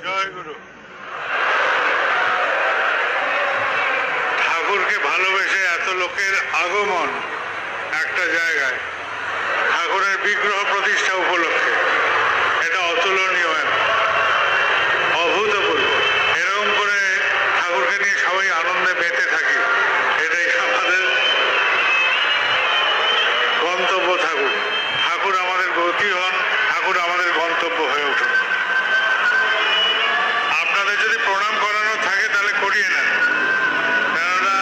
জয় গুরু। ঠাকুরকে ভালোবেসে এত লোকের আগমন একটা জায়গায় ঠাকুরের বিগ্রহ প্রতিষ্ঠা উপলক্ষে, এটা অতুলনীয়, অভূতপূর্ব। এরকম করে ঠাকুরকে নিয়ে সবাই আনন্দে মেতে থাকি, এটাই আমাদের গন্তব্য। ঠাকুর ঠাকুর আমাদের গতি হন, ঠাকুর আমাদের গন্তব্য হয়ে উঠুন। আপনাদের যদি প্রণাম করানো থাকে তাহলে করিয়ে নেন, কেননা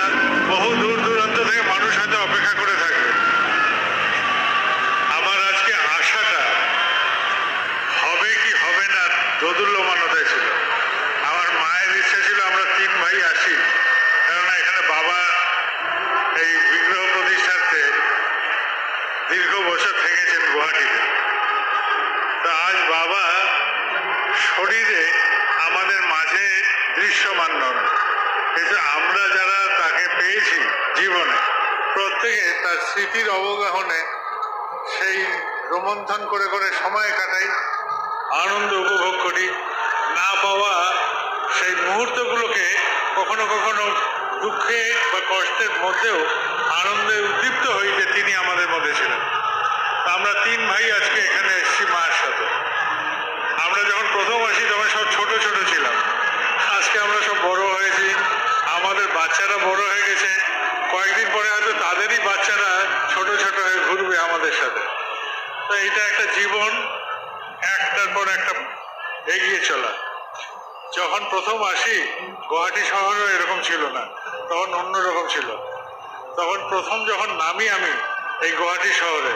বহু দূর দূরান্ত থেকে মানুষ হয়তো অপেক্ষা করে থাকবে। আমার আজকে আশাটা হবে কি হবে না দোদুল্যমানতায় ছিল। আমার মায়ের ইচ্ছা ছিল আমরা 3 ভাই আসি, কেননা এখানে বাবা এই বিগ্রহ প্রতিষ্ঠার্থে দীর্ঘ বছর থেকেছেন গুয়াহাটিতে। তা আজ বাবা শরীরে আমাদের মাঝে দৃশ্যমান নন, কিন্তু আমরা যারা তাকে পেয়েছি জীবনে, প্রত্যেকে তার স্মৃতির অবগাহনে সেই রোমন্থন করে করে সময় কাটাই, আনন্দ উপভোগ করি। না পাওয়া সেই মুহূর্তগুলোকে কখনো কখনো দুঃখে বা কষ্টের মধ্যেও আনন্দে উদ্দীপ্ত হই যে তিনি আমাদের মধ্যে ছিলেন। আমরা 3 ভাই আজকে এখানে এসেছি মায়ের সাথে। আমরা যখন প্রথম আসি তখন সব ছোট ছোট ছিলাম, আজকে আমরা সব বড় হয়েছি, আমাদের বাচ্চারা বড় হয়ে গেছে। কয়েকদিন পরে হয়তো তাদেরই বাচ্চারা ছোট ছোট হয়ে ঘুরবে আমাদের সাথে। তো এইটা একটা জীবন, একটার পর একটা এগিয়ে চলা। যখন প্রথম আসি গুয়াহাটি শহরও এরকম ছিল না, তখন অন্যরকম ছিল। তখন প্রথম যখন নামি আমি এই গুয়াহাটি শহরে,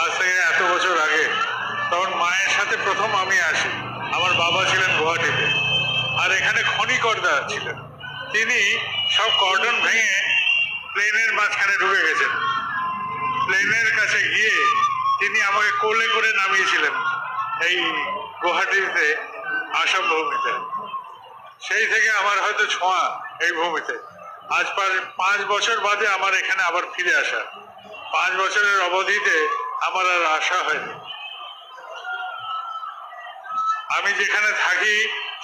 আজ থেকে এত বছর আগে, তখন মায়ের সাথে প্রথম আমি আসি। আমার বাবা ছিলেন গুয়াহাটিতে, আর এখানে খনিকর্তা ছিলেন। তিনি সব কর্ডন ভেঙে প্লেনের মাঝখানে ঢুকে গেছেন। প্লেনের কাছে গিয়ে তিনি আমাকে কোলে করে নামিয়েছিলেন এই গুয়াহাটিতে আসাম ভূমিতে। সেই থেকে আমার হয়তো ছোঁয়া এই ভূমিতে। আজ প্রায় 5 বছর বাদে আমার এখানে আবার ফিরে আসা। 5 বছরের অবধিতে আমার আর আশা হয়নি। আমি যেখানে থাকি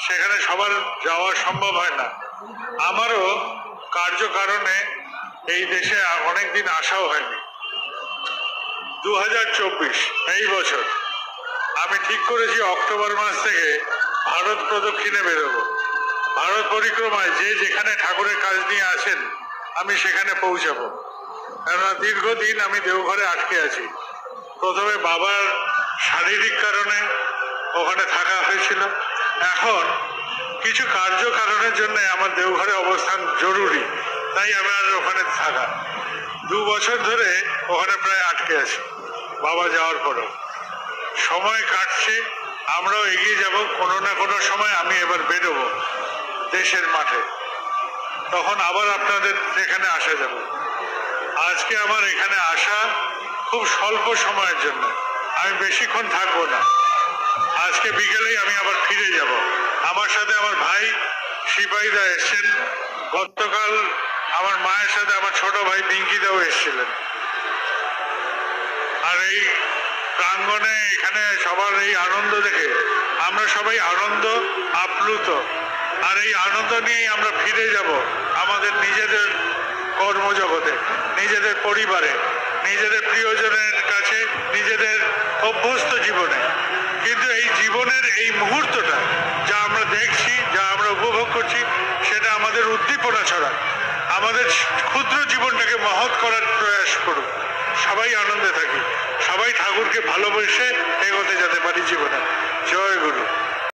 সেখানে সবার যাওয়া সম্ভব হয় না। আমারও কার্যকারণে এই দেশে অনেকদিন আসাও হয়নি। 2024 এই বছর আমি ঠিক করেছি অক্টোবর মাস থেকে ভারত প্রদক্ষিণে বেরোবো। ভারত পরিক্রমায় যে যেখানে ঠাকুরের কাজ নিয়ে আছেন আমি সেখানে পৌঁছাবো। কেননা দীর্ঘদিন আমি দেওঘরে আটকে আছি। প্রথমে বাবার শারীরিক কারণে ওখানে থাকা হয়েছিল, এখন কিছু কার্য কারণের জন্য আমার দেওঘরে অবস্থান জরুরি, তাই আমার ওখানে থাকা। 2 বছর ধরে ওখানে প্রায় আটকে আছি বাবা যাওয়ার পরেও। সময় কাটছে, আমরাও এগিয়ে যাব। কোনো না কোনো সময় আমি এবার বেরোবো দেশের মাঠে, তখন আবার আপনাদের এখানে আসা যাবে। আজকে আমার এখানে আসা খুব স্বল্প সময়ের জন্য, আমি বেশিক্ষণ থাকবো না। আজকে বিকেলেই আমি আবার ফিরে যাব। আমার সাথে আমার ভাই সিপাহীদা এসছেন। গতকাল আমার মায়ের সাথে আমার ছোট ভাই পিঙ্কিদাও এসেছিলেন। আর এই প্রাঙ্গণে এখানে সবার এই আনন্দ দেখে আমরা সবাই আনন্দ আপ্লুত। আর এই আনন্দ নিয়েই আমরা ফিরে যাব আমাদের নিজেদের কর্মজগতে, নিজেদের পরিবারে, নিজেদের প্রিয়জনের কাছে, নিজেদের অভ্যস্ত জীবনে। কিন্তু এই জীবনের এই মুহূর্তটা যা আমরা দেখছি, যা আমরা উপভোগ করছি, সেটা আমাদের উদ্দীপনা ছড়াক, আমাদের ক্ষুদ্র জীবনটাকে মহৎ করার প্রয়াস করুক। সবাই আনন্দে থাকি, সবাই ঠাকুরকে ভালোবেসে এগোতে যেতে পারি জীবনে। জয় গুরু।